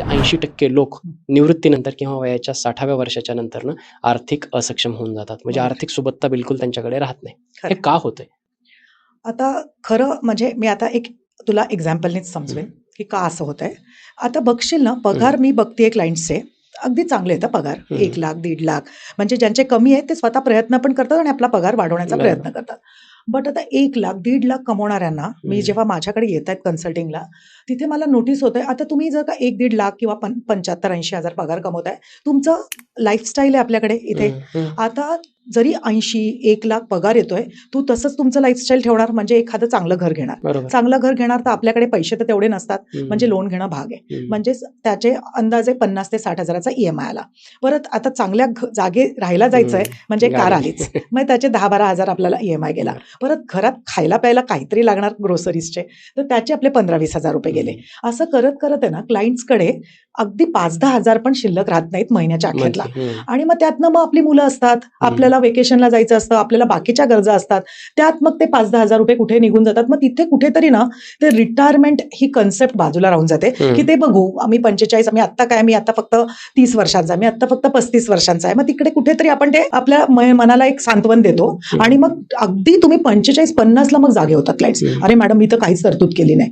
80% लोक निवृत्तीनंतर किंवा वयाच्या 60व्या वर्षाच्या नंतर ना आर्थिक असक्षम होऊन जातात. म्हणजे बरोबर. आर्थिक सुबत्ता बिलकुल त्यांच्याकडे राहत नाही. हे खरं. का होतंय? आता खरं म्हणजे मी आता एक तुला एक्झाम्पलनीच हं. समजवेन, की का असं होतंय. आता बघशील ना, पगार हं. मी बघतेय क्लायंट्सचे, अगदी चांगले आहेत पगार. हं. 1,00,000, 1,50,000 म्हणजे ज्यांचे कमी आहेत ते स्वतः प्रयत्न पण करतात आणि आपला पगार वाढवण्याचा बरोबर. प्रयत्न करतात. बट आता 1,00,000, 1,50,000 कमवणाऱ्यांना मी हं. जेव्हा माझ्याकडे येतायत कन्सल्टिंगला, तिथे मला नोटीस होतंय, आता तुम्ही जर का 1,00,000-1,50,000 किंवा 75,000-80,000 पगार कमवताय, तुमचं लाईफस्टाईल आहे आपल्याकडे इथे. हं, हं. आता जरी 80, 1,00,000 पगार येतोय, तू तसंच तुमचं लाईफस्टाईल ठेवणार म्हणजे एखादं चांगलं घर घेणार. बरोबर. चांगलं घर घेणार तर आपल्याकडे पैसे तर तेवढे नसतात, म्हणजे हं. लोन घेणं भाग आहे. हं. म्हणजेच त्याचे अंदाजे 50,000 ते 60,000चा EMI आला. परत आता चांगल्या जागी राहायला जायचंय हं. म्हणजे कार गाडी. आलीच. मग त्याचे 10,000-12,000 आपल्याला EMI गेला. बरं. परत घरात खायला-प्यायला काहीतरी लागणार ग्रोसरीजचे, तर त्याचे आपले 15,000-20,000 रुपये गेले. हं. असं करत आहे ना क्लायंट्सकडे अगदी 5,000-10,000 पण शिल्लक राहत नाहीत महिन्याच्या अखेरला. मंथली. हं. आणि मग त्यातनं मग आपली मुलं असतात, हं. आपल्याला व्हेकेशनला जायचं असतं, आपल्याला बाकीच्या गरजा असतात. त्यात मग ते 5,000-10,000 रुपये कुठे निघून जातात. मग तिथे कुठेतरी ना ते रिटायरमेंट ही कन्सेप्ट बाजूला राहून जाते, की हं. ते बघू आम्ही 45 मी आता फक्त 30 वर्षांचा, मी आता फक्त 35 वर्षांचा आहे. मग तिकडे कुठेतरी आपण ते आपल्या मनाला एक सांत्वन देतो हं. आणि मग अगदी तुम्ही 45-50ला मग जागे होतात क्लायंट्स. हं. अरे मॅडम मी तर काहीच तरतूद केली नाही.